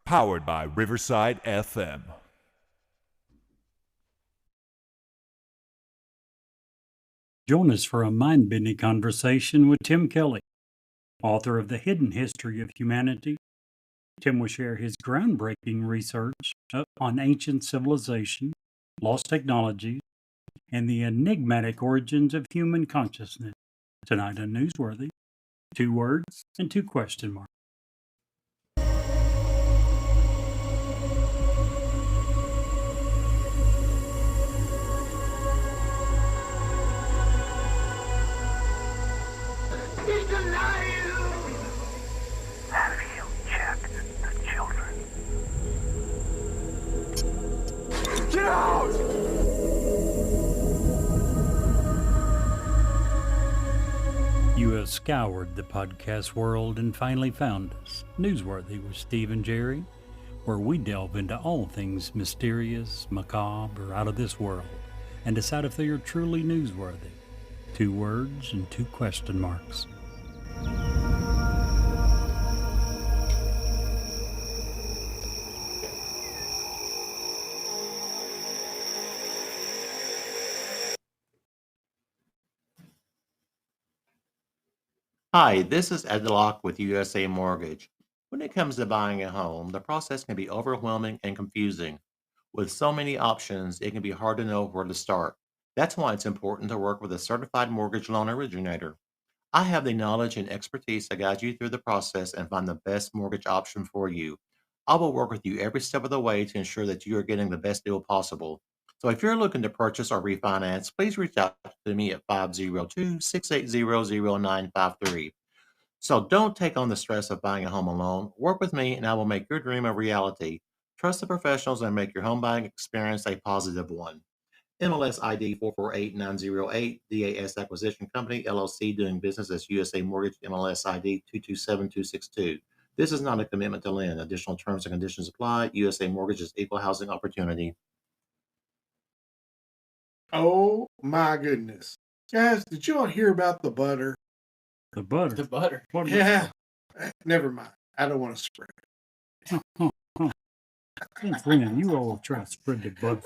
Powered by Riverside FM. Join us for a mind-bending conversation with Tim Kelly, author of The Hidden History of Humanity. Tim will share his groundbreaking research on ancient civilization, lost technologies, and the enigmatic origins of human consciousness. Tonight on Newsworthy, 2 words and 2 question marks. He's alive! Have you checked the children? Get out! You have scoured the podcast world and finally found us, Newsworthy with Steve and Jerry, where we delve into all things mysterious, macabre, or out of this world, and decide if they are truly newsworthy. 2 words and 2 question marks. Hi, this is Ed Locke with USA Mortgage. When it comes to buying a home, the process can be overwhelming and confusing. With so many options, it can be hard to know where to start. That's why it's important to work with a certified mortgage loan originator. I have the knowledge and expertise to guide you through the process and find the best mortgage option for you. I will work with you every step of the way to ensure that you are getting the best deal possible. So if you're looking to purchase or refinance, please reach out to me at 502-680-0953. So don't take on the stress of buying a home alone. Work with me and I will make your dream a reality. Trust the professionals and make your home buying experience a positive one. MLS ID 448908, DAS Acquisition Company, LLC, doing business as USA Mortgage, MLS ID 227262. This is not a commitment to lend. Additional terms and conditions apply. USA Mortgage is equal housing opportunity. Oh my goodness. Guys, did you all hear about the butter? The butter. The butter. What is Yeah. Never mind. I don't want to spread it. Since when you all try to spread the butter?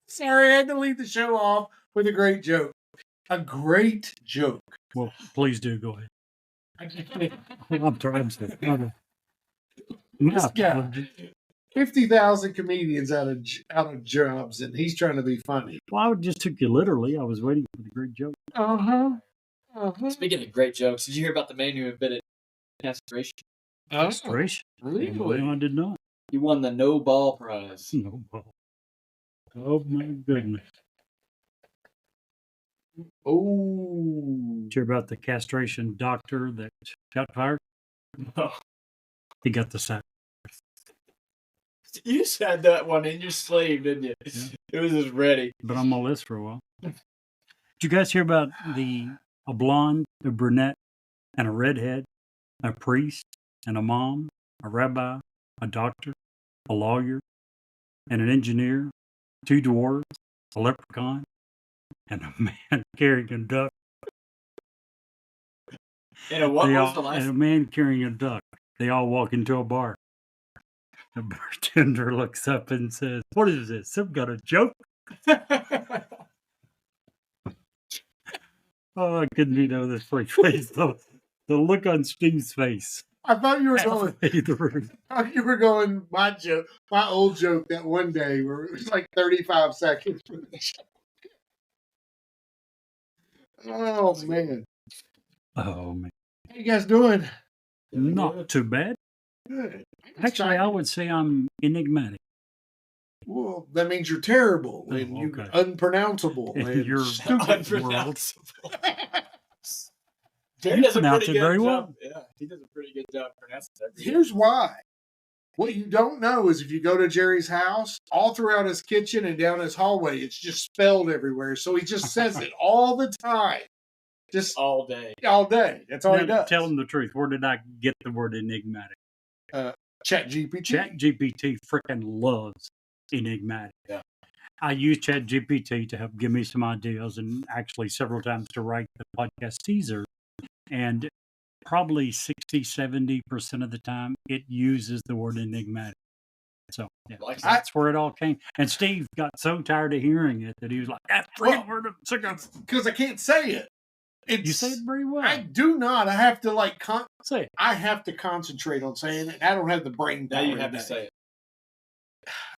Sorry, I had to leave the show off with a great joke. A great joke. Well, please do go ahead. I'm trying to. This guy, 50,000 comedians out of jobs, and he's trying to be funny. Well, I just took you literally. I was waiting for the great joke. Speaking of great jokes, did you hear about the man who invented castration? Castration? Really? No, I did not. He won the Nobel Prize. No ball. Oh my goodness. Oh. Did you hear about the castration doctor that got fired? No. He got the sack. You just had that one in your sleeve, didn't you? Yeah. It was just ready. Been on my list for a while. Did you guys hear about a blonde, a brunette, and a redhead, a priest, and a mom, a rabbi, a doctor, a lawyer, and an engineer, 2 dwarves, a leprechaun, and a man carrying a duck? And what was the last? And a man carrying a duck. They all walk into a bar. The bartender looks up and says, "What is this? Some kind of joke?" Oh, I couldn't be know this freak face. The look on Steve's face. I thought you were going. halfway through. I thought you were going my joke, my old joke that one day where it was like 35 seconds. Oh man. Oh man, How you guys doing? not too bad. Good. Actually, I would say I'm enigmatic. Well, that means you're terrible and Oh, you're okay. unpronounceable. And you're stupid, world. Unpronounceable. You Jerry does a pronounce pretty it good very job. well. Yeah, he does a pretty good job pronouncing it. Here's why. What you don't know is if you go to Jerry's house, all throughout his kitchen and down his hallway, it's just spelled everywhere. So he just says it all the time. Just all day. all day. That's all he Now, does. tell them the truth. Where did I get the word enigmatic? ChatGPT. ChatGPT freaking loves enigmatic. Yeah. I use ChatGPT to help give me some ideas, and actually several times to write the podcast teaser. And probably 60-70% of the time it uses the word enigmatic. So yeah, Like that's where it all came. And Steve got so tired of hearing it that he was like, "That freaking word, I'm sick of it." Because I can't say it. You say it very well. I do not. I have to like Say it. I have to concentrate on saying it. I don't have the brain now power. you have to today. say it.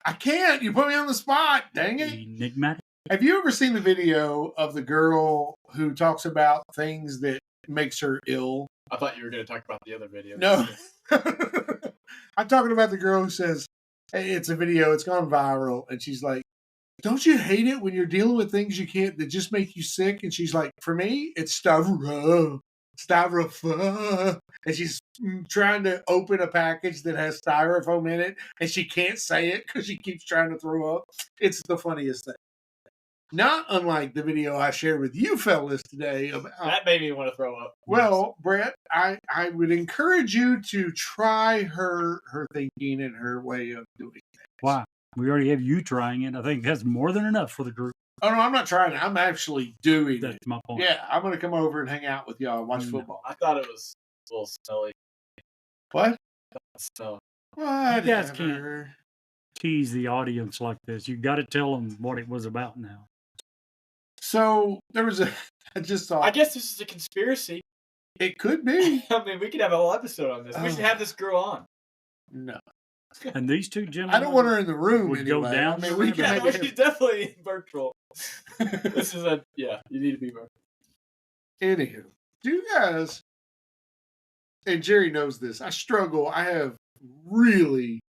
I can't. You put me on the spot. Dang it. Enigmatic. Have you ever seen the video of the girl who talks about things that makes her ill? I thought you were going to talk about the other video. No. I'm talking about the girl who says, hey, it's a video, it's gone viral, and she's like, don't you hate it when you're dealing with things you can't, that just make you sick? And she's like, for me, it's styrofoam. And she's trying to open a package that has styrofoam in it, and she can't say it because she keeps trying to throw up. It's the funniest thing. Not unlike the video I shared with you fellas today about That made me want to throw up. well, Brett, I would encourage you to try her thinking and her way of doing things. Wow. We already have you trying it. I think that's more than enough for the group. Oh no, I'm not trying it. I'm actually doing That's it. my point. Yeah, I'm gonna come over and hang out with y'all and watch Mm. football. I thought it was a little smelly. What? So guys can't- Whatever. Tease the audience like this. You got to tell them what it was about now. So there was a. I just thought I guess this is a conspiracy. it could be. I mean, we could have a whole episode on this. We should have this girl on. No, And these two gentlemen. I don't want her in the room. Would go Anyway. down I mean, we the can Yeah, make she's it. definitely virtual. This is you need to be virtual. Anywho, do you guys? And Jerry knows this. I struggle. I have really,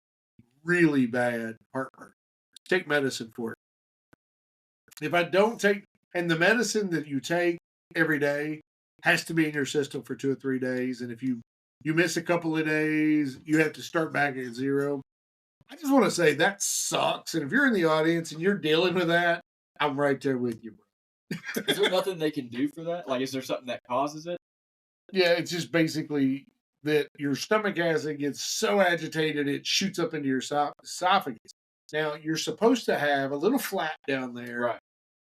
really bad heartburn. Take medicine for it. If I don't take, and the medicine that you take every day has to be in your system for 2 or 3 days, and if you miss a couple of days, you have to start back at zero. I just want to say that sucks. And if you're in the audience and you're dealing with that, I'm right there with you, bro. Is there nothing they can do for that? Like, is there something that causes it? Yeah, it's just basically that your stomach acid gets so agitated it shoots up into your esophagus. Now, you're supposed to have a little flap down there. Right.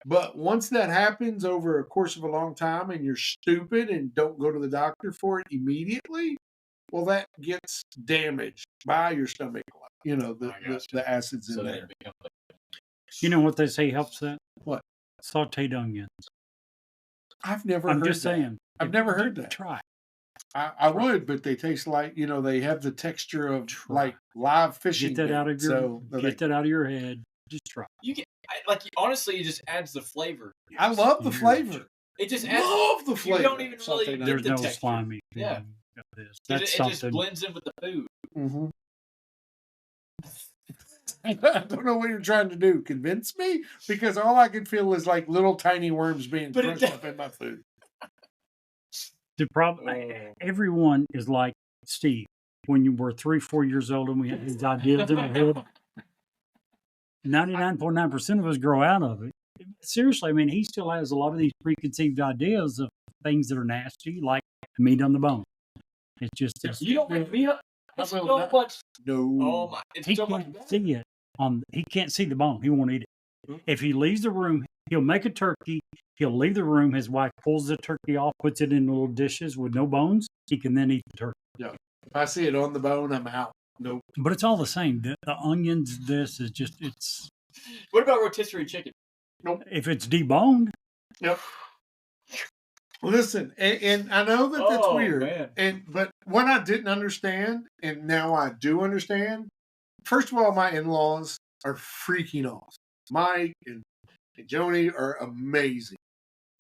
But once that happens over a course of a long time and you're stupid and don't go to the doctor for it immediately, well, that gets damaged by your stomach. You know, the acids So in then there. it becomes You know what they say helps that? What? Sauteed onions. I've never I'm heard just that. saying. I've never heard that. Try. I would, but they taste like, they have the texture of like live fishing. Get that out of your so that out of your head. Just try. you get honestly, it just adds the flavor. I love the Huge. flavor. It just adds. Love the flavor. You don't even really Sauteed get There's the no texture. slimy. Yeah. feeling of this. It, That's it something. just blends in with the food. Mm-hmm. I don't know what you're trying to do. Convince me? Because all I can feel is like little tiny worms being But it crushed up in my food. The problem. Everyone is like Steve. When you were 3-4 years old and we had these ideas in our head, 99.9% of us grow out of it. Seriously, I mean, he still has a lot of these preconceived ideas of things that are nasty, like meat on the bone. It's just You don't like meat? It's will so not. much. No. Oh my! It's he so much. can't see it. He can't see the bone. He won't eat it. If he leaves the room, he'll make a turkey. He'll leave the room. His wife pulls the turkey off, puts it in little dishes with no bones. He can then eat the turkey. If I see it on the bone, I'm out. Nope. But it's all the same. The onions, this is just, it's, What about rotisserie chicken? if it's deboned, Yep. Listen, and I know that that's Oh, weird. man. But what I didn't understand, and now I do understand. First of all, my in-laws are freaking awesome. Mike and Joni are amazing,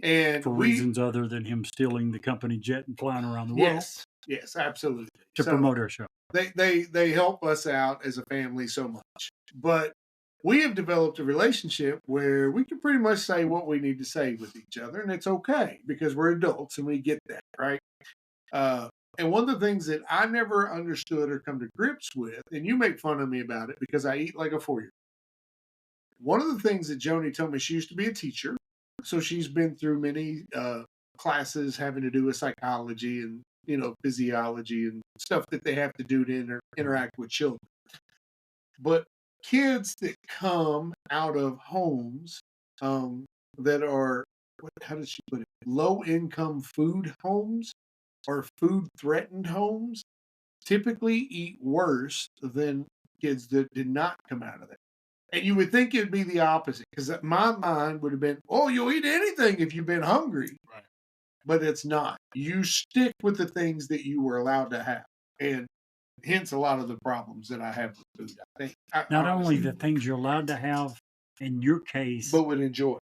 and for reasons other than him stealing the company jet and flying around the world yes, absolutely to So promote our show. They help us out as a family so much, but we have developed a relationship where we can pretty much say what we need to say with each other, and it's okay because we're adults and we get that, right? And one of the things that I never understood or come to grips with, and you make fun of me about it because I eat like a 4-year-old. One of the things that Joni told me, she used to be a teacher, so she's been through many classes having to do with psychology and physiology and stuff that they have to do to interact with children. But kids that come out of homes that are, how does she put it, low income food homes or food threatened homes typically eat worse than kids that did not come out of there. And you would think it'd be the opposite, because my mind would have been, oh, you'll eat anything if you've been hungry. Right. But it's not. You stick with the things that you were allowed to have. And hence a lot of the problems that I have with food. I think Not only honestly, the things you're allowed to have, in your case, but would enjoy.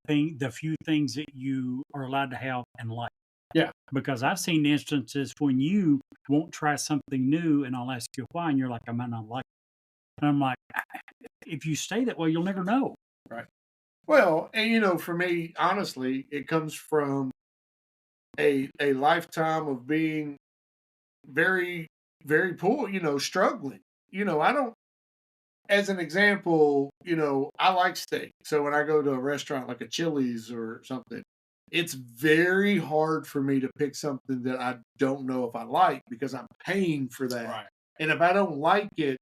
the few things that you are allowed to have and like. Yeah. Because I've seen instances when you won't try something new, and I'll ask you why, and you're like, I might not like it. And I'm like, if you stay that way, you'll never know. Right. Well, and for me, honestly, it comes from a lifetime of being very, very poor, struggling. I don't, as an example, I like steak. So when I go to a restaurant like a Chili's or something, it's very hard for me to pick something that I don't know if I like, because I'm paying for that. Right. And if I don't like it,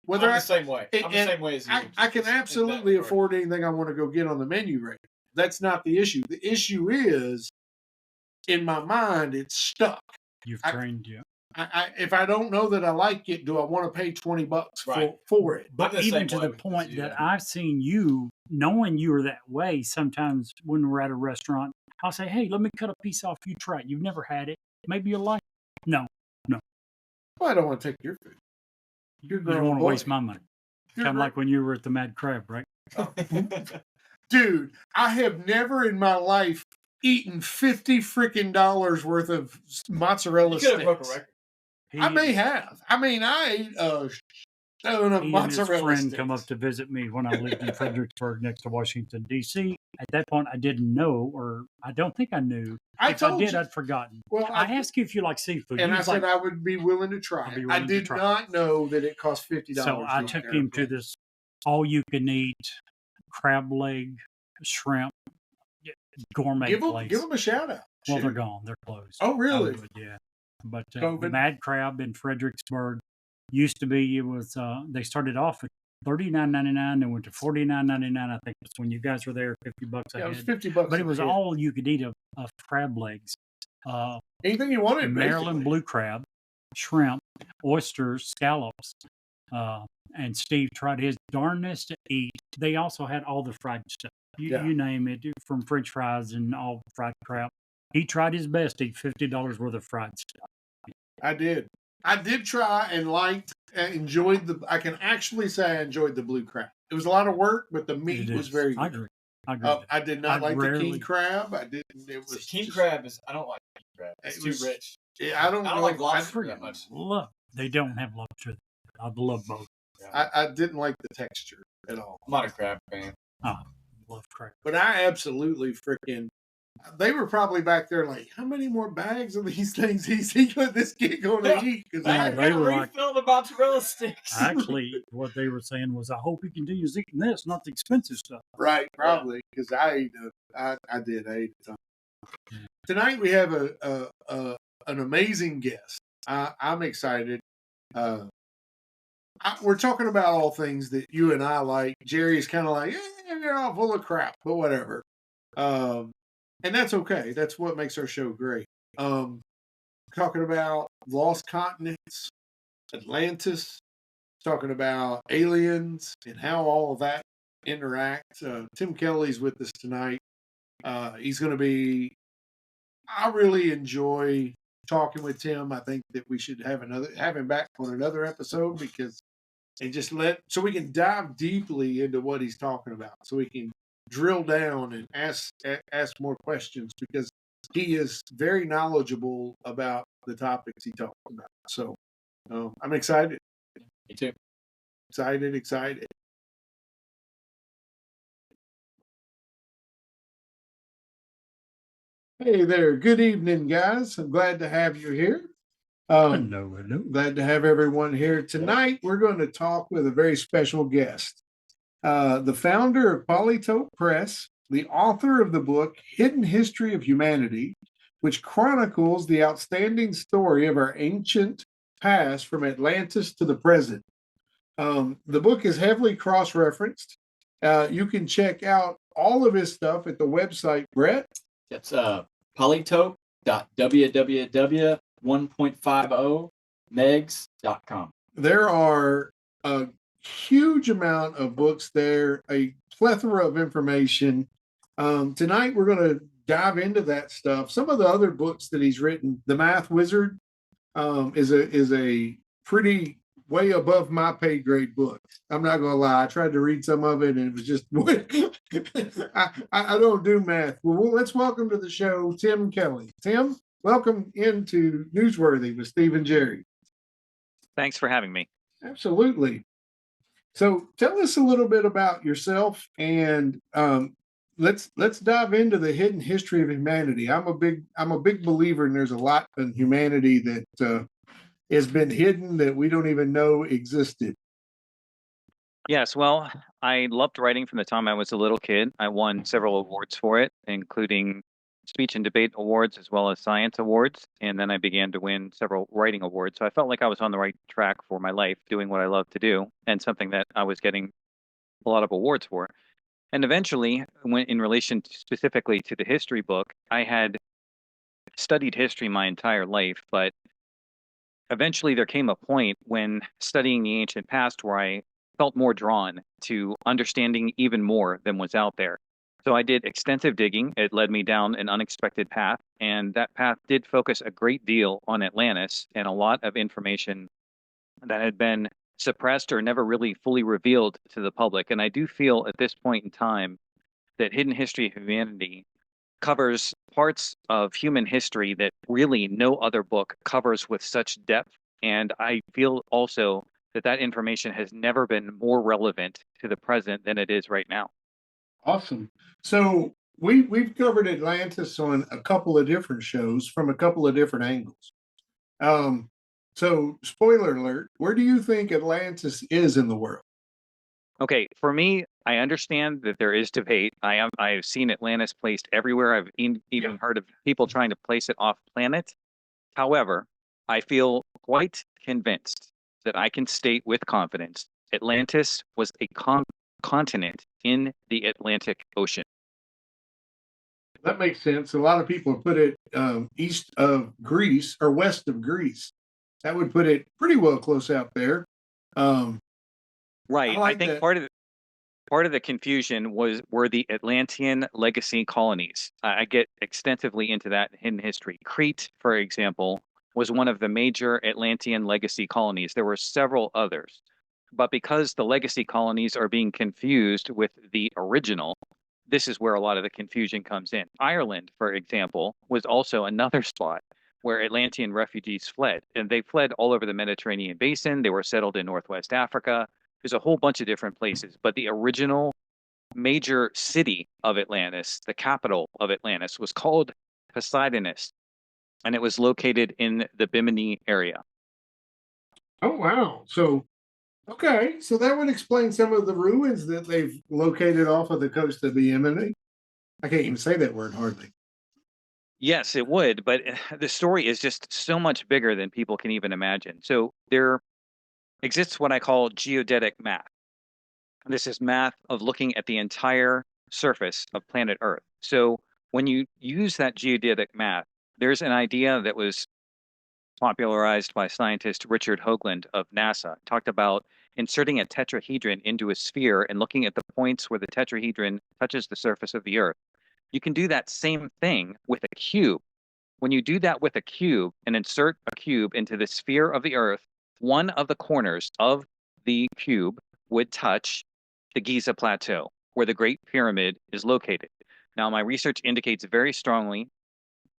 whether I'm the same way. I'm the same way as you. I can absolutely afford anything I want to go get on the menu right now. That's not the issue. The issue is, in my mind, it's stuck. You've trained you. If I don't know that I like it, do I want to pay $20 Right. for it? But the even same to way the with point you, that yeah. I've seen you, knowing you are that way, sometimes when we're at a restaurant, I'll say, hey, let me cut a piece off. You try it. You've never had it. Maybe you'll like it. No. Well, I don't want to take your food. You're You don't grown want to boy. waste my money. You're Kind of gro- like when you were at the Mad Crab, right? Dude, I have never in my life eaten $50 freaking dollars worth of mozzarella You could have broke a sticks. record. I may have. I ate a stone of He and his mozzarella friend sticks. come up to visit me when I lived in Fredericksburg next to Washington, D.C. At that point, I didn't know, or I don't think I knew. If I did, I'd forgotten. Well, I asked you if you like seafood. and You I was said like, I would be willing to try I'd be it. I willing to did try it. not know that it cost $50. so I eat took there. him to this all-you-can-eat crab leg, shrimp, gourmet Give place. them a shout out. Well, they're Shoot. gone. They're closed. Oh, really? Yeah. But COVID? Mad Crab in Fredericksburg used to be, they started off at $39.99 and went to $49.99. I think that's when you guys were there, $50 a Yeah, it was head. $50. But it was a head. all you could eat of crab legs. Anything you wanted. Maryland basically. blue crab, shrimp, oysters, scallops. And Steve tried his darnest to eat. They also had all the fried stuff. Yeah. You name it, from French fries and all fried crap. He tried his best to eat $50 worth of fried stuff. I did. I did try and enjoyed I can actually say I enjoyed the blue crab. It was a lot of work, but the meat was very good. I agree. I agree. with that. I did not I like the rarely- king crab. I didn't. It was king just- crab is. I don't like king crab. It's It too was- rich. I don't I don't know. like lobster that much. Look, they don't have lobster. I love both. I didn't like the texture at all. I'm not a crab fan. Love crab. But I absolutely freaking. They were probably back there like, how many more bags of these things is this kid going to eat? Because Yeah, they were like- refill the mozzarella sticks. Actually, what they were saying was, I hope he continues eating this, not the expensive stuff. right, probably because I ate. I did. I ate a ton. Tonight we have an amazing guest. I'm excited. We're talking about all things that you and I like. Jerry's kind of like, you're all full of crap, but whatever. And that's okay. That's what makes our show great. Talking about lost continents, Atlantis, talking about aliens and how all of that interacts. Tim Kelly's with us tonight. He's going to be. I really enjoy talking with Tim. I think that we should have him back on another episode so we can dive deeply into what he's talking about, so we can drill down and ask more questions, because he is very knowledgeable about the topics he talks about. So I'm excited. Me too. Excited. Hey there. Good evening, guys. I'm glad to have you here. Hello. Glad to have everyone here. Tonight, we're going to talk with a very special guest. The founder of Polytope Press, the author of the book Hidden History of Humanity, which chronicles the outstanding story of our ancient past from Atlantis to the present. The book is heavily cross-referenced. You can check out all of his stuff at the website, Brett. It's Polytope, www.1.50megs.com. There are a huge amount of books there, a plethora of information. Tonight, we're going to dive into that stuff. Some of the other books that he's written, The Math Wizard, is a pretty way above my pay grade book. I'm not going to lie. I tried to read some of it, and it was just I don't do math. Well, let's welcome to the show Tim Kelly. Tim, welcome into Newsworthy with Steve and Jerry. Thanks for having me. Absolutely. So tell us a little bit about yourself, and let's dive into the hidden history of humanity. I'm a big believer, and there's a lot in humanity that has been hidden that we don't even know existed. Yes, well, I loved writing from the time I was a little kid. I won several awards for it, including speech and debate awards as well as science awards. And then I began to win several writing awards. So I felt like I was on the right track for my life, doing what I love to do, and something that I was getting a lot of awards for. And eventually, in relation specifically to the history book, I had studied history my entire life, but eventually there came a point when studying the ancient past where I felt more drawn to understanding even more than was out there. So I did extensive digging. It led me down an unexpected path, and that path did focus a great deal on Atlantis and a lot of information that had been suppressed or never really fully revealed to the public. And I do feel at this point in time that Hidden History of Humanity covers parts of human history that really no other book covers with such depth. And I feel also that information has never been more relevant to the present than it is right now. Awesome. So we've covered Atlantis on a couple of different shows from a couple of different angles. So spoiler alert, where do you think Atlantis is in the world? Okay, for me, I understand that there is debate. I've seen Atlantis placed everywhere. I've even heard of people trying to place it off planet. However, I feel quite convinced that I can state with confidence Atlantis was a continent in the Atlantic Ocean. That makes sense. A lot of people put it east of Greece or west of Greece. That would put it pretty well close out there. Right. I think part of the confusion were the Atlantean legacy colonies. I get extensively into that in hidden history. Crete, for example, was one of the major Atlantean legacy colonies. There were several others. But because the legacy colonies are being confused with the original, this is where a lot of the confusion comes in. Ireland, for example, was also another spot where Atlantean refugees fled. And they fled all over the Mediterranean basin. They were settled in Northwest Africa. There's a whole bunch of different places. But the original major city of Atlantis, the capital of Atlantis, was called Poseidonis. And it was located in the Bimini area. Oh, wow. So that would explain some of the ruins that they've located off of the coast of the Bimini. I can't even say that word hardly. Yes, it would, but the story is just so much bigger than people can even imagine. So there exists what I call geodetic math. This is math of looking at the entire surface of planet Earth. So when you use that geodetic math, there's an idea that was popularized by scientist Richard Hoagland of NASA. Talked about inserting a tetrahedron into a sphere and looking at the points where the tetrahedron touches the surface of the Earth. You can do that same thing with a cube. When you do that with a cube and insert a cube into the sphere of the Earth, one of the corners of the cube would touch the Giza Plateau, where the Great Pyramid is located. Now, my research indicates very strongly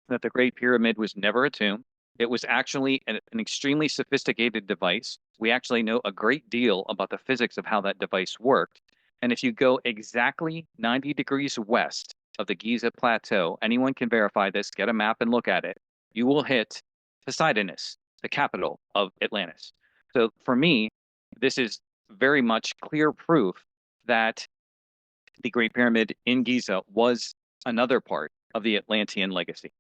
that the Great Pyramid was never a tomb. It was actually an extremely sophisticated device. We actually know a great deal about the physics of how that device worked. And if you go exactly 90 degrees west of the Giza Plateau, anyone can verify this, get a map and look at it, you will hit Poseidonis, the capital of Atlantis. So for me, this is very much clear proof that the Great Pyramid in Giza was another part of the Atlantean legacy.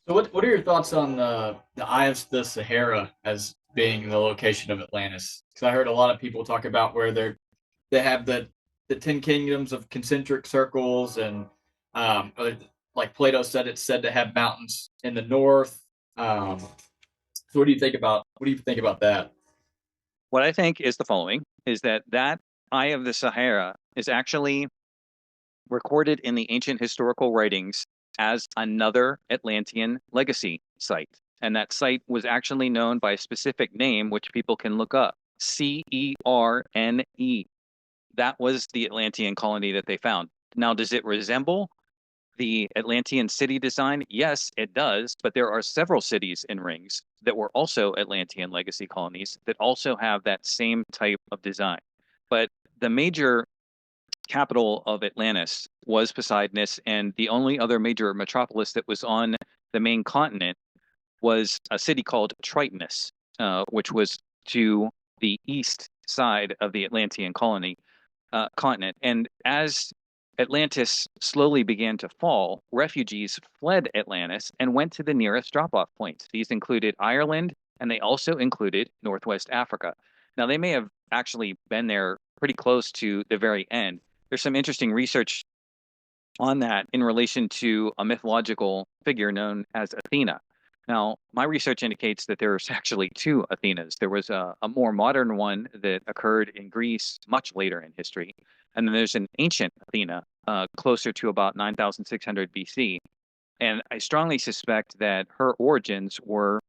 So what are your thoughts on the Eye of the Sahara as being the location of Atlantis? Because I heard a lot of people talk about where they have the 10 kingdoms of concentric circles and like Plato said, it's said to have mountains in the north. So what do you think about that? What I think is the following: is that Eye of the Sahara is actually recorded in the ancient historical writings as another Atlantean legacy site. And that site was actually known by a specific name, which people can look up: Cerne. That was the Atlantean colony that they found. Now, does it resemble the Atlantean city design? Yes, it does. But there are several cities in rings that were also Atlantean legacy colonies that also have that same type of design. But the major capital of Atlantis was Poseidonus, and the only other major metropolis that was on the main continent was a city called Tritonus, which was to the east side of the Atlantean continent. And as Atlantis slowly began to fall, refugees fled Atlantis and went to the nearest drop-off points. These included Ireland, and they also included Northwest Africa. Now, they may have actually been there pretty close to the very end. There's some interesting research on that in relation to a mythological figure known as Athena. Now, my research indicates that there's actually two Athenas. There was a more modern one that occurred in Greece much later in history, and then there's an ancient Athena closer to about 9,600 BC. And I strongly suspect that her origins were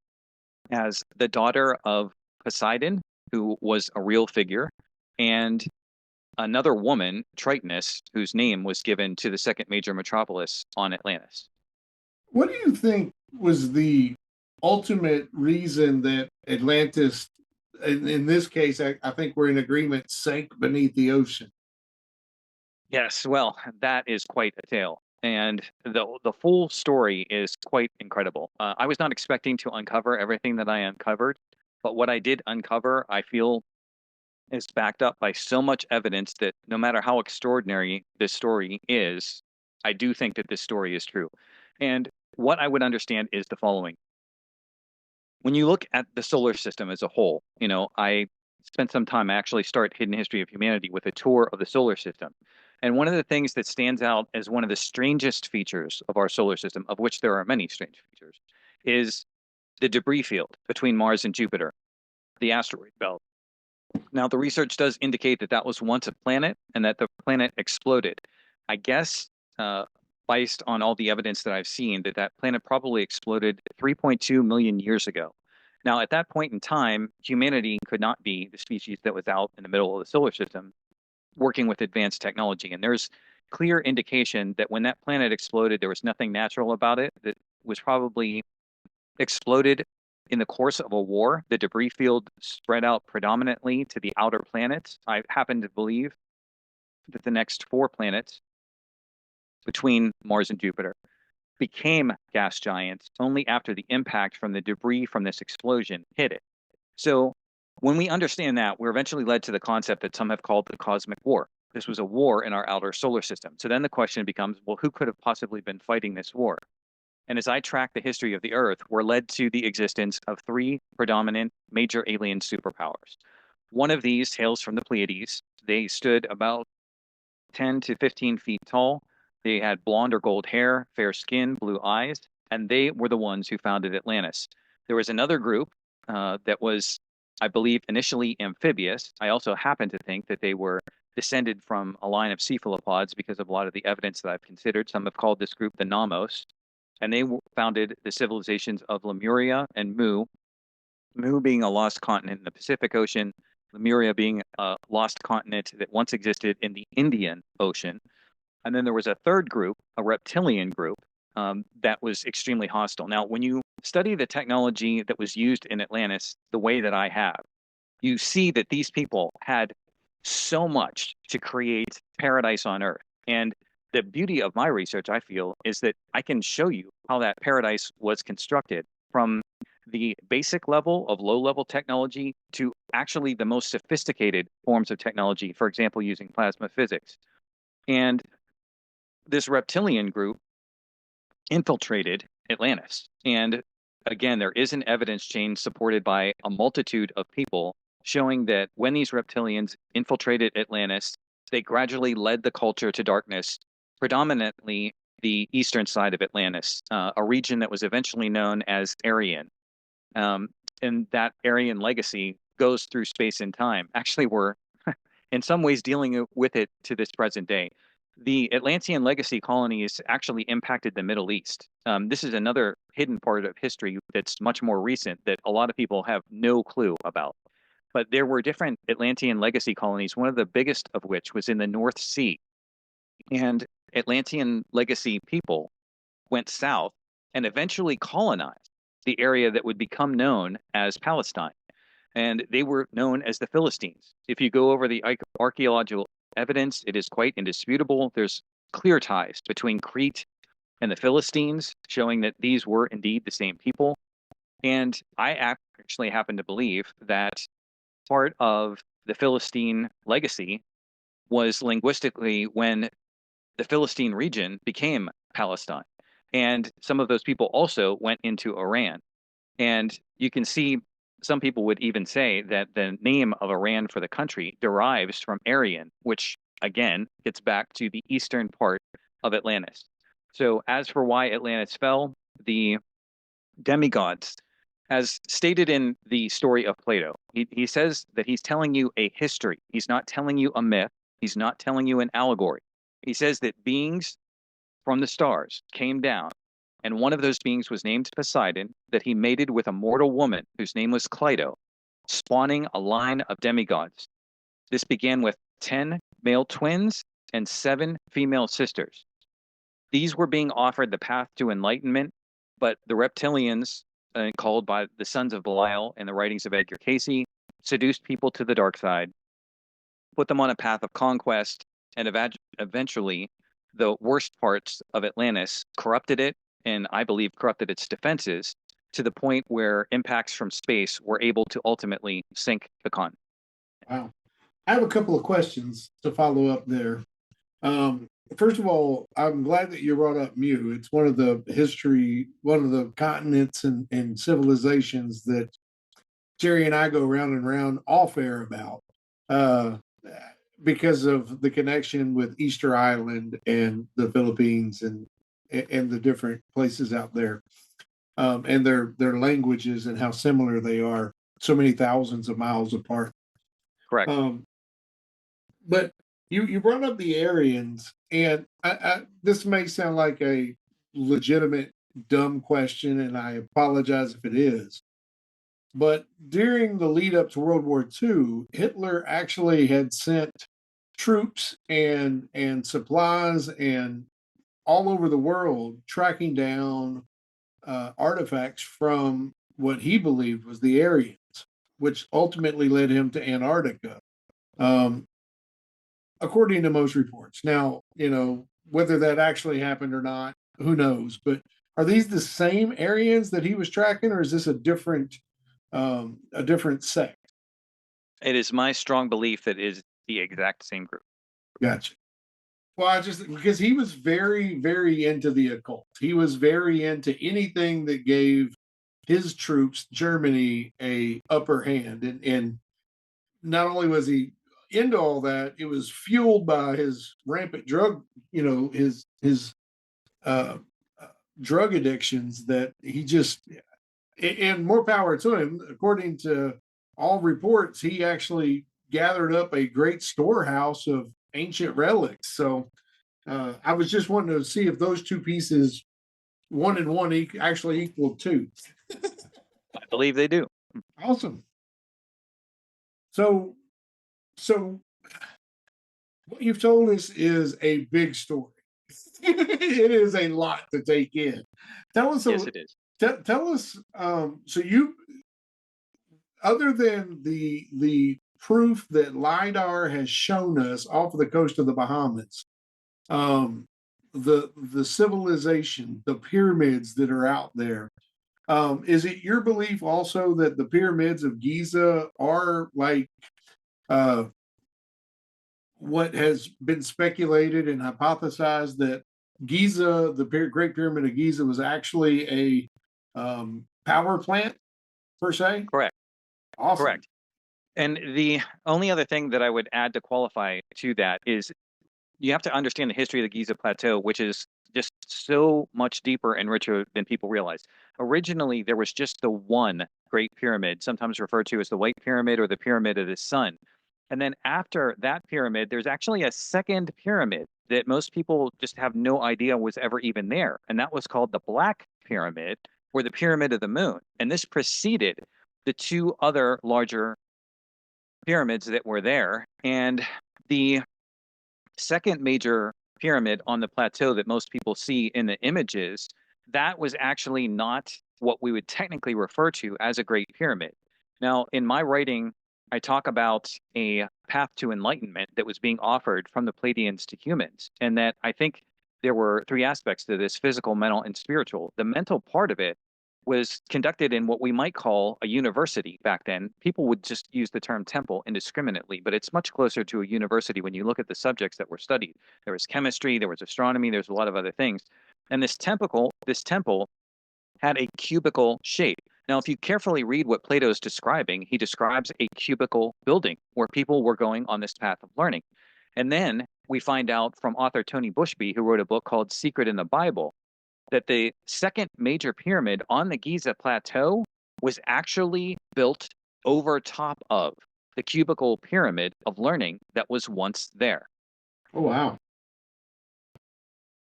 as the daughter of Poseidon, who was a real figure, and another woman, Tritonus, whose name was given to the second major metropolis on Atlantis. What do you think was the ultimate reason that Atlantis, in this case, I think we're in agreement, sank beneath the ocean? Yes, well, that is quite a tale. And the full story is quite incredible. I was not expecting to uncover everything that I uncovered, but what I did uncover, I feel, is backed up by so much evidence that no matter how extraordinary this story is, I do think that this story is true. And what I would understand is the following. When you look at the solar system as a whole, I spent some time, I actually start Hidden History of Humanity with a tour of the solar system. And one of the things that stands out as one of the strangest features of our solar system, of which there are many strange features, is the debris field between Mars and Jupiter, the asteroid belt. Now, the research does indicate that that was once a planet and that the planet exploded. I guess, based on all the evidence that I've seen, that planet probably exploded 3.2 million years ago. Now, at that point in time, humanity could not be the species that was out in the middle of the solar system working with advanced technology. And there's clear indication that when that planet exploded, there was nothing natural about it. That was probably exploded in the course of a war. The debris field spread out predominantly to the outer planets. I happen to believe that the next 4 planets between Mars and Jupiter became gas giants only after the impact from the debris from this explosion hit it. So when we understand that, we're eventually led to the concept that some have called the cosmic war. This was a war in our outer solar system. So then the question becomes, well, who could have possibly been fighting this war? And as I track the history of the Earth, we're led to the existence of 3 predominant major alien superpowers. One of these hails from the Pleiades. They stood about 10 to 15 feet tall. They had blonde or gold hair, fair skin, blue eyes, and they were the ones who founded Atlantis. There was another group that was, I believe, initially amphibious. I also happen to think that they were descended from a line of cephalopods because of a lot of the evidence that I've considered. Some have called this group the Nomos, and they founded the civilizations of Lemuria and Mu, Mu being a lost continent in the Pacific Ocean, Lemuria being a lost continent that once existed in the Indian Ocean. And then there was a third group, a reptilian group, that was extremely hostile. Now, when you study the technology that was used in Atlantis the way that I have, you see that these people had so much to create paradise on Earth. And the beauty of my research, I feel, is that I can show you how that paradise was constructed from the basic level of low-level technology to actually the most sophisticated forms of technology, for example, using plasma physics. And this reptilian group infiltrated Atlantis. And again, there is an evidence chain supported by a multitude of people showing that when these reptilians infiltrated Atlantis, they gradually led the culture to darkness, predominantly the eastern side of Atlantis, a region that was eventually known as Aryan. And that Aryan legacy goes through space and time. Actually, we're in some ways dealing with it to this present day. The Atlantean legacy colonies actually impacted the Middle East. This is another hidden part of history that's much more recent that a lot of people have no clue about. But there were different Atlantean legacy colonies, one of the biggest of which was in the North Sea. And Atlantean legacy people went south and eventually colonized the area that would become known as Palestine. And they were known as the Philistines. If you go over the archaeological evidence, it is quite indisputable. There's clear ties between Crete and the Philistines, showing that these were indeed the same people. And I actually happen to believe that part of the Philistine legacy was linguistically when the Philistine region became Palestine. And some of those people also went into Iran. And you can see some people would even say that the name of Iran for the country derives from Aryan, which again gets back to the eastern part of Atlantis. So as for why Atlantis fell, the demigods, as stated in the story of Plato, he says that he's telling you a history. He's not telling you a myth. He's not telling you an allegory. He says that beings from the stars came down, and one of those beings was named Poseidon, that he mated with a mortal woman whose name was Cleito, spawning a line of demigods. This began with 10 male twins and 7 female sisters. These were being offered the path to enlightenment, but the reptilians, called by the sons of Belial in the writings of Edgar Cayce, seduced people to the dark side, put them on a path of conquest, and eventually the worst parts of Atlantis corrupted it, and I believe corrupted its defenses to the point where impacts from space were able to ultimately sink the continent. Wow. I have a couple of questions to follow up there. First of all, I'm glad that you brought up Mu. It's one of the continents and civilizations that Jerry and I go round and round off air about, because of the connection with Easter Island and the Philippines and the different places out there, and their languages and how similar they are, so many thousands of miles apart. Correct. But you brought up the Aryans, and this may sound like a legitimate dumb question, and I apologize if it is. But during the lead up to World War II, Hitler actually had sent troops and supplies and all over the world tracking down artifacts from what he believed was the Aryans, which ultimately led him to Antarctica, according to most reports. Now, whether that actually happened or not, who knows? But are these the same Aryans that he was tracking, or is this a different sect? It is my strong belief that it is the exact same group. Gotcha. Well, because he was very, very into the occult. He was very into anything that gave his troops, Germany, a upper hand. And not only was he into all that, it was fueled by his rampant drug, his drug addictions that he just, and more power to him. According to all reports, he actually gathered up a great storehouse of ancient relics. So I was just wanting to see if those two pieces, 1 and 1, actually equal 2. I believe they do. Awesome. So what you've told us is a big story. It is a lot to take in. Tell us. Yes, it is. Tell us. So you, other than the proof that LIDAR has shown us off of the coast of the Bahamas, the civilization, the pyramids that are out there, is it your belief also that the pyramids of Giza are like what has been speculated and hypothesized, that Giza, the Great Pyramid of Giza, was actually a power plant per se? Correct. Awesome. Correct. And the only other thing that I would add to qualify to that is you have to understand the history of the Giza Plateau, which is just so much deeper and richer than people realize. Originally, there was just the one Great Pyramid, sometimes referred to as the White Pyramid or the Pyramid of the Sun. And then after that pyramid, there's actually a second pyramid that most people just have no idea was ever even there. And that was called the Black Pyramid or the Pyramid of the Moon. And this preceded the two other larger pyramids that were there. And the second major pyramid on the plateau that most people see in the images, that was actually not what we would technically refer to as a Great Pyramid. Now, in my writing, I talk about a path to enlightenment that was being offered from the Pleiadians to humans, and that I think there were three aspects to this: physical, mental, and spiritual. The mental part of it was conducted in what we might call a university back then. People would just use the term temple indiscriminately, but it's much closer to a university when you look at the subjects that were studied. There was chemistry, there was astronomy, there's a lot of other things. And this temple had a cubical shape. Now, if you carefully read what Plato is describing, he describes a cubical building where people were going on this path of learning. And then we find out from author Tony Bushby, who wrote a book called Secret in the Bible, that the second major pyramid on the Giza plateau was actually built over top of the cubical pyramid of learning that was once there. Oh wow.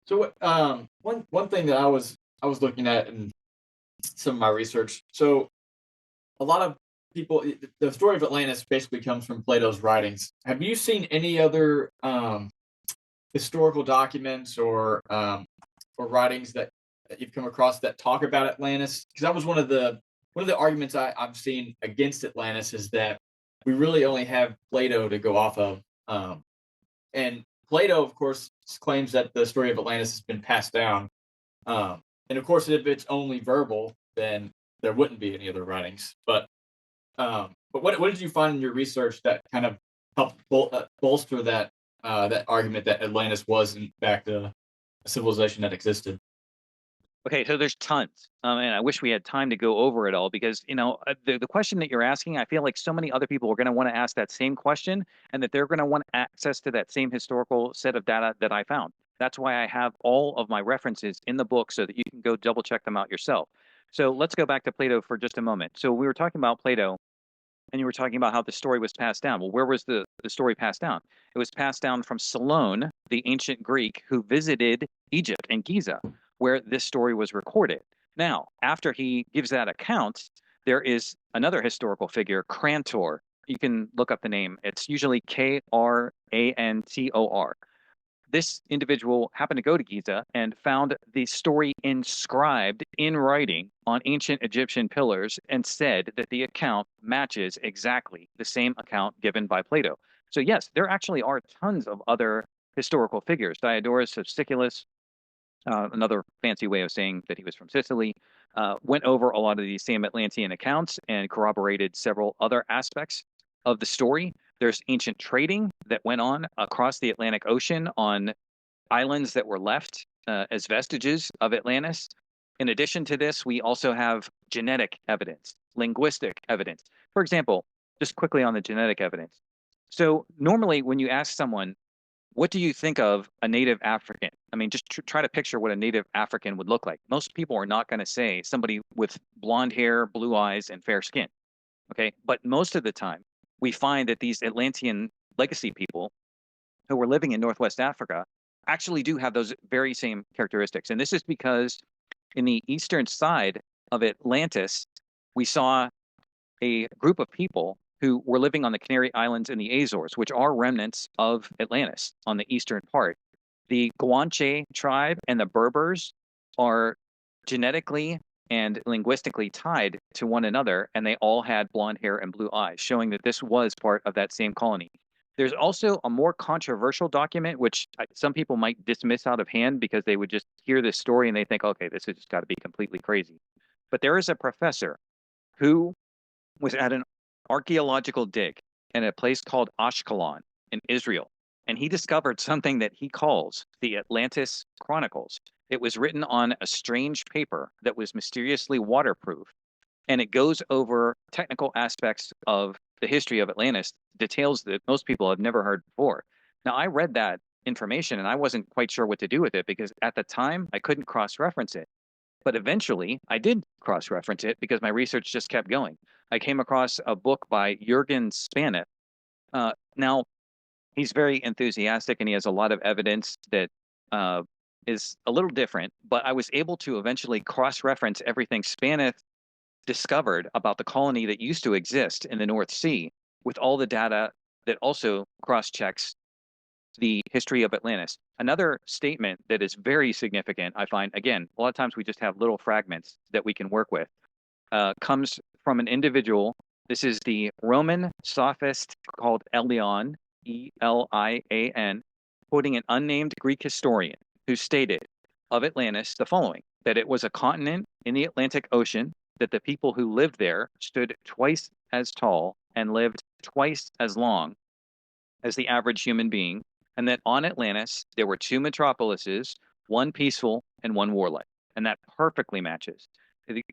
So one thing that I was looking at in some of my research. So a lot of people, the story of Atlantis basically comes from Plato's writings. Have you seen any other historical documents or writings that you've come across that talk about Atlantis? Because that was one of the arguments I've seen against Atlantis, is that we really only have Plato to go off of. And Plato, of course, claims that the story of Atlantis has been passed down. And of course, if it's only verbal, then there wouldn't be any other writings. But what did you find in your research that kind of helped bolster that argument that Atlantis was in fact a civilization that existed? Okay, so there's tons, and I wish we had time to go over it all, because the question that you're asking, I feel like so many other people are going to want to ask that same question, and that they're going to want access to that same historical set of data that I found. That's why I have all of my references in the book so that you can go double check them out yourself. So let's go back to Plato for just a moment. So we were talking about Plato, and you were talking about how the story was passed down. Well, where was the story passed down? It was passed down from Solon, the ancient Greek, who visited Egypt and Giza, where this story was recorded. Now, after he gives that account, there is another historical figure, Crantor. You can look up the name. It's usually Krantor. This individual happened to go to Giza and found the story inscribed in writing on ancient Egyptian pillars, and said that the account matches exactly the same account given by Plato. So yes, there actually are tons of other historical figures. Diodorus of Siculus, another fancy way of saying that he was from Sicily, went over a lot of these same Atlantean accounts and corroborated several other aspects of the story. There's ancient trading that went on across the Atlantic Ocean on islands that were left as vestiges of Atlantis. In addition to this, we also have genetic evidence, linguistic evidence. For example, just quickly on the genetic evidence. So normally when you ask someone, what do you think of a native African? I mean, just try to picture what a native African would look like. Most people are not going to say somebody with blonde hair, blue eyes, and fair skin. Okay, but most of the time, we find that these Atlantean legacy people who were living in Northwest Africa actually do have those very same characteristics. And this is because in the eastern side of Atlantis, we saw a group of people who were living on the Canary Islands and the Azores, which are remnants of Atlantis on the eastern part. The Guanche tribe and the Berbers are genetically and linguistically tied to one another, and they all had blonde hair and blue eyes, showing that this was part of that same colony. There's also a more controversial document, which some people might dismiss out of hand because they would just hear this story and they think, okay, this has just got to be completely crazy. But there is a professor who was at an archaeological dig in a place called Ashkelon in Israel, and he discovered something that he calls the Atlantis Chronicles. It was written on a strange paper that was mysteriously waterproof, and it goes over technical aspects of the history of Atlantis, details that most people have never heard before. Now, I read that information, and I wasn't quite sure what to do with it because at the time I couldn't cross-reference it. But eventually I did cross-reference it because my research just kept going. I came across a book by Jürgen Spanet. Now, he's very enthusiastic and he has a lot of evidence that uh, is a little different, but I was able to eventually cross-reference everything Spanet discovered about the colony that used to exist in the North Sea with all the data that also cross-checks the history of Atlantis. Another statement that is very significant, I find, again, a lot of times we just have little fragments that we can work with, comes from an individual. This is the Roman sophist called Elian, Elian, quoting an unnamed Greek historian who stated of Atlantis the following, that it was a continent in the Atlantic Ocean, that the people who lived there stood twice as tall and lived twice as long as the average human being, and that on Atlantis there were two metropolises, one peaceful and one warlike. And that perfectly matches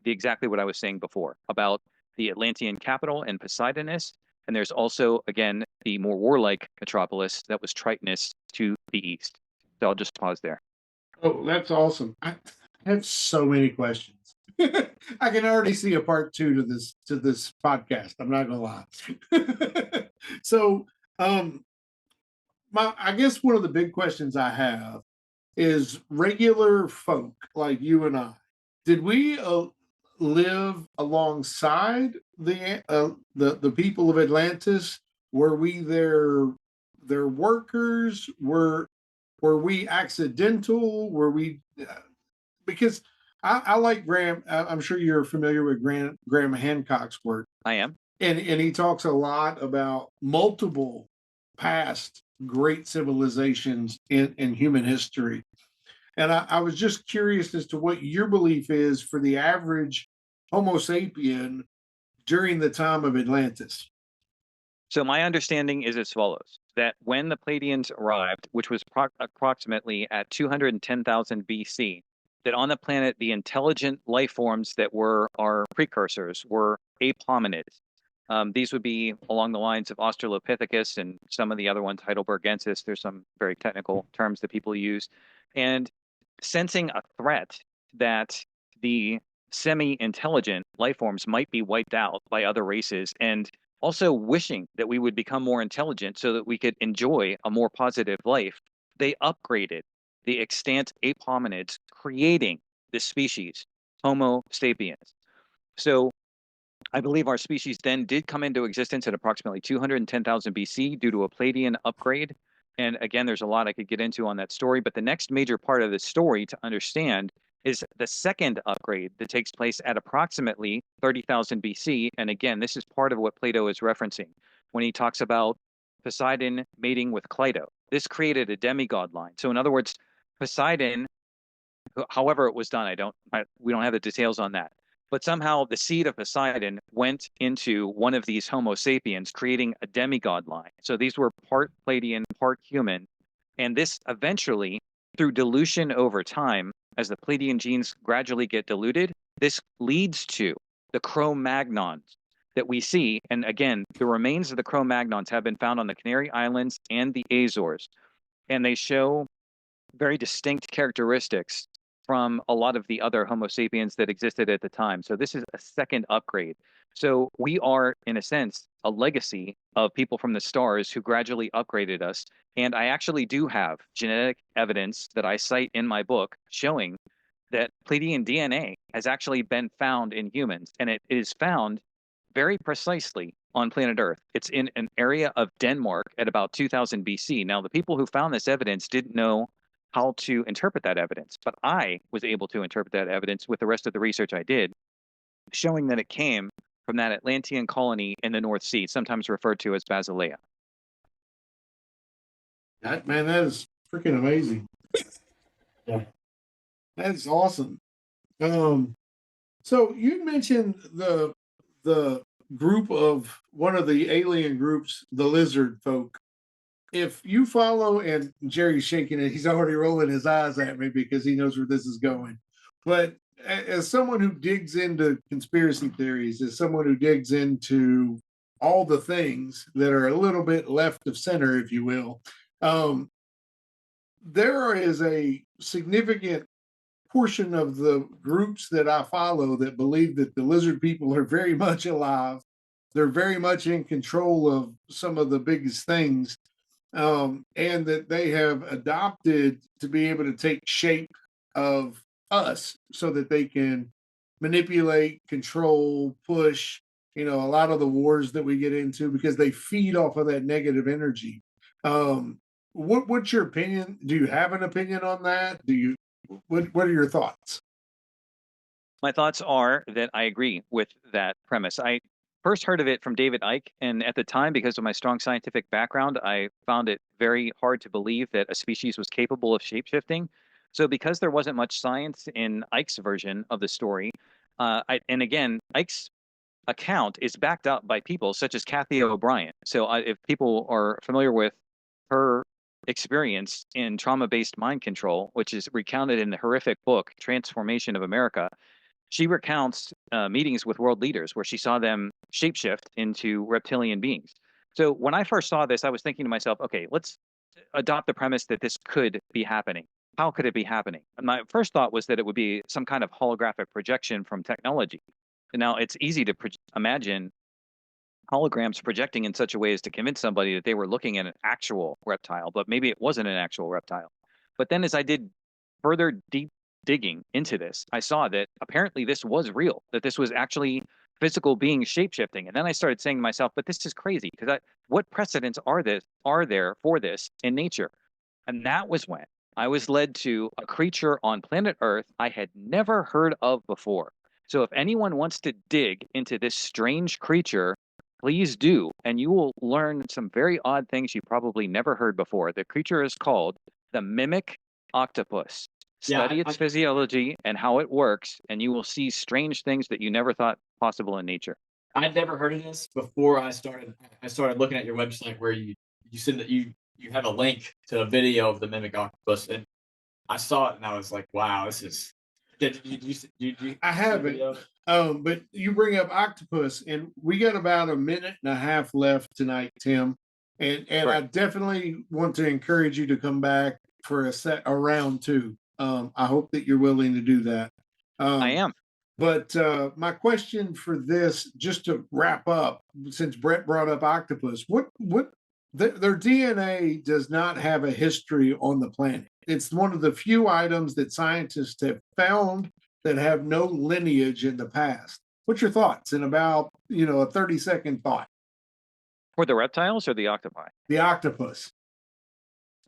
exactly what I was saying before about the Atlantean capital and Poseidonus. And there's also, again, the more warlike metropolis that was Tritonus to the east. So I'll just pause there. Oh, that's awesome. I have so many questions. I can already see a part two to this podcast. I'm not gonna lie. So I guess one of the big questions I have is regular folk like you and I. Did we live alongside the people of Atlantis? Were we their workers? Were we accidental? Were we because I like Graham. I'm sure you're familiar with Graham Hancock's work. I am. And he talks a lot about multiple past great civilizations in human history. And I was just curious as to what your belief is for the average Homo sapien during the time of Atlantis. So my understanding is as follows, that when the Pleiadians arrived, which was approximately at 210,000 BC, that on the planet, the intelligent life forms that were our precursors were ape hominids. These would be along the lines of Australopithecus and some of the other ones, Heidelbergensis. There's some very technical terms that people use. And sensing a threat that the semi-intelligent life forms might be wiped out by other races, and also wishing that we would become more intelligent so that we could enjoy a more positive life, they upgraded the extant ape hominids, creating this species, Homo sapiens. So I believe our species then did come into existence at approximately 210,000 BC due to a Pleiadian upgrade. And again, there's a lot I could get into on that story, but the next major part of the story to understand is the second upgrade that takes place at approximately 30,000 BC. And again, this is part of what Plato is referencing when he talks about Poseidon mating with Cleito. This created a demigod line. So in other words, Poseidon, however it was done, we don't have the details on that. But somehow the seed of Poseidon went into one of these Homo sapiens, creating a demigod line. So these were part Pleiadian, part human. And this eventually, through dilution over time, as the Pleiadian genes gradually get diluted, this leads to the Cro-Magnons that we see. And again, the remains of the Cro-Magnons have been found on the Canary Islands and the Azores. And they show very distinct characteristics from a lot of the other Homo sapiens that existed at the time. So this is a second upgrade. So we are, in a sense, a legacy of people from the stars who gradually upgraded us. And I actually do have genetic evidence that I cite in my book showing that Pleiadian DNA has actually been found in humans, and it is found very precisely on planet Earth. It's in an area of Denmark at about 2000 BC. Now, the people who found this evidence didn't know how to interpret that evidence, but I was able to interpret that evidence with the rest of the research I did, showing that it came from that Atlantean colony in the North Sea, sometimes referred to as Basileia. That is freaking amazing. Yeah. That's awesome. So you mentioned the group of one of the alien groups, the lizard folk. If you follow, and Jerry's shaking it, he's already rolling his eyes at me because he knows where this is going. But as someone who digs into conspiracy theories, as someone who digs into all the things that are a little bit left of center, if you will, there is a significant portion of the groups that I follow that believe that the lizard people are very much alive. They're very much in control of some of the biggest things, and that they have adopted to be able to take shape of us so that they can manipulate, control, push, a lot of the wars that we get into because they feed off of that negative energy. Um, what's your opinion? Do you have an opinion on that? What are your thoughts? My thoughts are that I agree with that premise. I first heard of it from David Icke, and at the time, because of my strong scientific background, I found it very hard to believe that a species was capable of shapeshifting. So, because there wasn't much science in Icke's version of the story, and again, Icke's account is backed up by people such as Kathy O'Brien. So, if people are familiar with her experience in trauma-based mind control, which is recounted in the horrific book Transformation of America, she recounts meetings with world leaders where she saw them shapeshift into reptilian beings. So when I first saw this, I was thinking to myself, okay, let's adopt the premise that this could be happening. How could it be happening? And my first thought was that it would be some kind of holographic projection from technology. And now it's easy to imagine holograms projecting in such a way as to convince somebody that they were looking at an actual reptile, but maybe it wasn't an actual reptile. But then as I did further deep digging into this, I saw that apparently this was real, that this was actually physical beings shapeshifting. And then I started saying to myself, but this is crazy because what precedents are there for this in nature? And that was when I was led to a creature on planet Earth I had never heard of before. So if anyone wants to dig into this strange creature, please do, and you will learn some very odd things you probably never heard before. The creature is called the mimic octopus. Yeah, Study its physiology and how it works, and you will see strange things that you never thought possible in nature. I'd never heard of this before I started. I started looking at your website where you said that you have a link to a video of the mimic octopus, and I saw it and I was like, wow, this is. Did you I see the haven't. video? But you bring up octopus, and we got about a minute and a half left tonight, Tim. And I Correct. definitely want to encourage you to come back for a round two. I hope that you're willing to do that. I Um, am. but my question for this, just to wrap up, since Brett brought up octopus, their DNA does not have a history on the planet. It's one of the few items that scientists have found that have no lineage in the past. What's your thoughts? In about a 30-second thought. For the reptiles or the octopi? The octopus.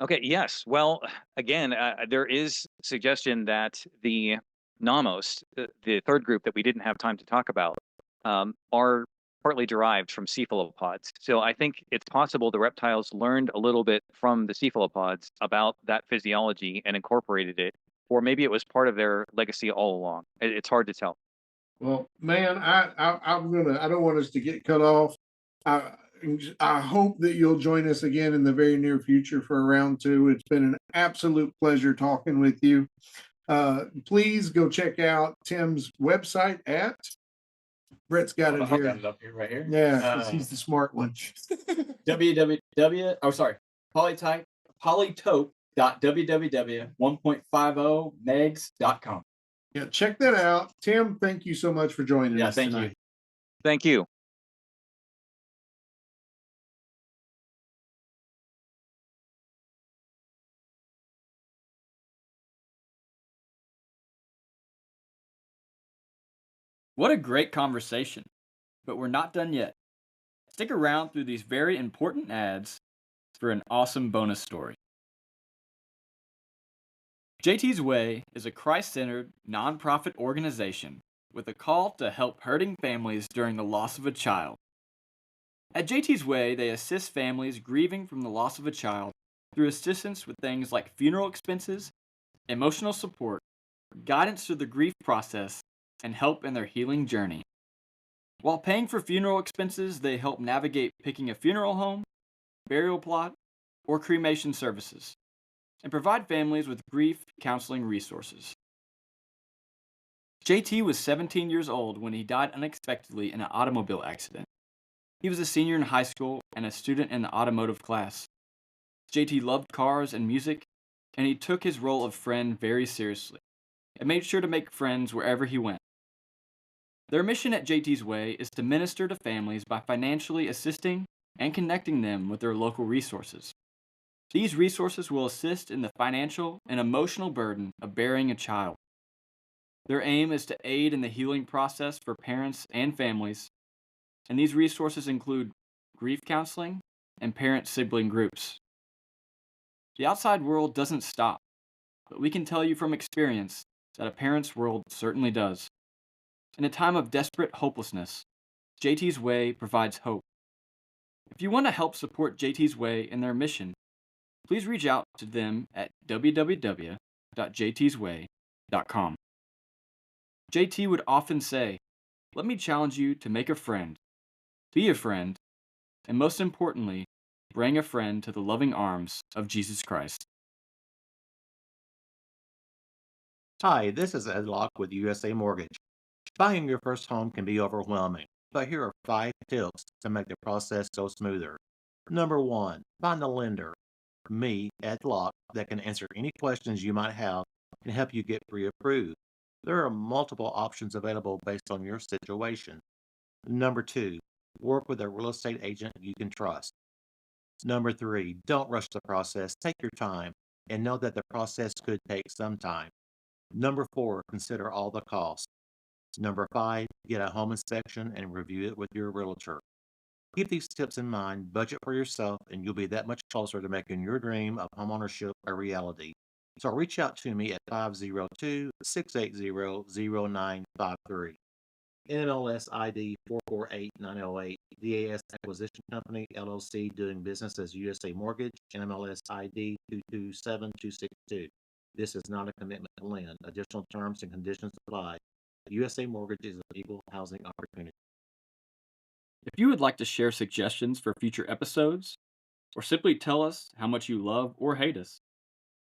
Okay, yes. Well, again, there is suggestion that the Namos, the third group that we didn't have time to talk about, are partly derived from cephalopods. So I think it's possible the reptiles learned a little bit from the cephalopods about that physiology and incorporated it, or maybe it was part of their legacy all along. It's hard to tell. Well, man, I don't want us to get cut off. I I hope that you'll join us again in the very near future for a round two. It's been an absolute pleasure talking with you. Please go check out Tim's website at Brett's got it I've got here. it up here, right here. Yeah, 'cause he's the smart one. www. Oh, sorry. Polytope.www.1.50megs.com. Yeah, check that out. Tim, thank you so much for joining Yeah, us thank you. tonight. Thank you. What a great conversation. But we're not done yet. Stick around through these very important ads for an awesome bonus story. JT's Way is a Christ-centered, nonprofit organization with a call to help hurting families during the loss of a child. At JT's Way, they assist families grieving from the loss of a child through assistance with things like funeral expenses, emotional support, guidance through the grief process, and help in their healing journey. While paying for funeral expenses, they help navigate picking a funeral home, burial plot, or cremation services, and provide families with grief counseling resources. JT was 17 years old when he died unexpectedly in an automobile accident. He was a senior in high school and a student in the automotive class. JT loved cars and music, and he took his role of friend very seriously and made sure to make friends wherever he went. Their mission at JT's Way is to minister to families by financially assisting and connecting them with their local resources. These resources will assist in the financial and emotional burden of bearing a child. Their aim is to aid in the healing process for parents and families, and these resources include grief counseling and parent-sibling groups. The outside world doesn't stop, but we can tell you from experience that a parent's world certainly does. In a time of desperate hopelessness, JT's Way provides hope. If you want to help support JT's Way in their mission, please reach out to them at www.jtsway.com. JT would often say, "Let me challenge you to make a friend, be a friend, and most importantly, bring a friend to the loving arms of Jesus Christ." Hi, this is Ed Locke with USA Mortgage. Buying your first home can be overwhelming, but here are 5 tips to make the process go smoother. Number 1, find a lender, me, Ed Locke, that can answer any questions you might have and help you get pre-approved. There are multiple options available based on your situation. Number 2, work with a real estate agent you can trust. Number 3, don't rush the process. Take your time and know that the process could take some time. Number 4, consider all the costs. Number 5, get a home inspection and review it with your realtor. Keep these tips in mind, budget for yourself, and you'll be that much closer to making your dream of homeownership a reality. So reach out to me at 502-680-0953. NMLS ID 448908, DAS Acquisition Company, LLC, doing business as USA Mortgage, NMLS ID 227262. This is not a commitment to lend. Additional terms and conditions apply. USA Mortgage is an equal housing opportunity. If you would like to share suggestions for future episodes, or simply tell us how much you love or hate us,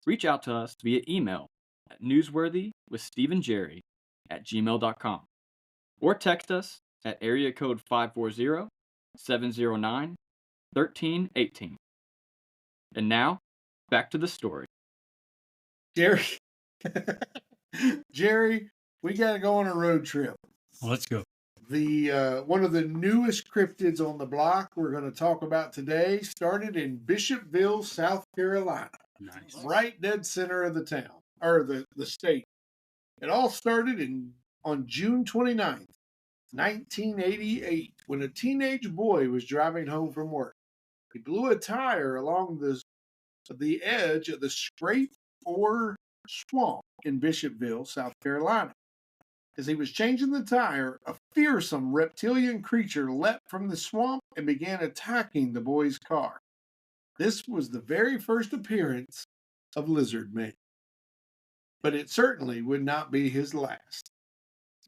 reach out to us via email at newsworthywithsteveandjerry@gmail.com or text us at area code 540-709-1318. And now, back to the story. Jerry, Jerry, we got to go on a road trip. Let's go. The one of the newest cryptids on the block we're going to talk about today started in Bishopville, South Carolina, Nice. right dead center of the town, or the state. It all started on June 29th, 1988, when a teenage boy was driving home from work. He blew a tire along the edge of the Scrape Ore Swamp in Bishopville, South Carolina. As he was changing the tire, a fearsome reptilian creature leapt from the swamp and began attacking the boy's car. This was the very first appearance of Lizard Man. But it certainly would not be his last.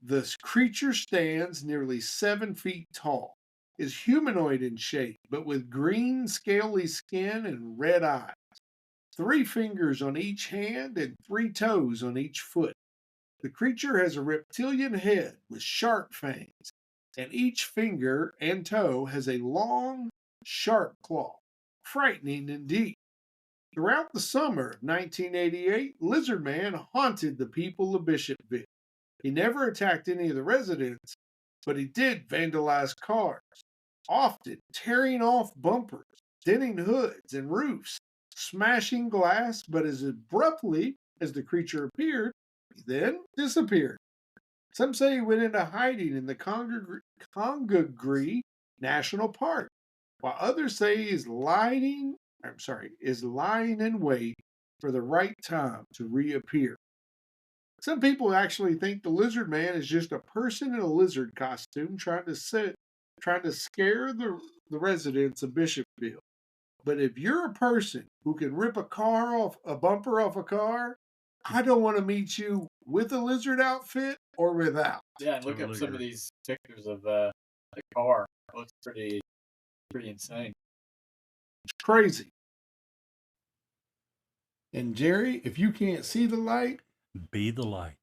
The creature stands nearly 7 feet tall, is humanoid in shape, but with green, scaly skin and red eyes. 3 fingers on each hand and 3 toes on each foot. The creature has a reptilian head with sharp fangs, and each finger and toe has a long, sharp claw. Frightening indeed. Throughout the summer of 1988, Lizard Man haunted the people of Bishopville. He never attacked any of the residents, but he did vandalize cars, often tearing off bumpers, denting hoods and roofs, smashing glass, but as abruptly as the creature appeared, he then disappeared. Some say he went into hiding in the Congaree National Park, while others say he's lying in wait for the right time to reappear. Some people actually think the Lizard Man is just a person in a lizard costume trying to scare the residents of Bishopville. But if you're a person who can rip a bumper off a car, I don't want to meet you with a lizard outfit or without. Yeah, and look up Totally some of agree. these pictures of the car. It looks pretty insane. It's crazy. And Jerry, if you can't see the light, Be the light.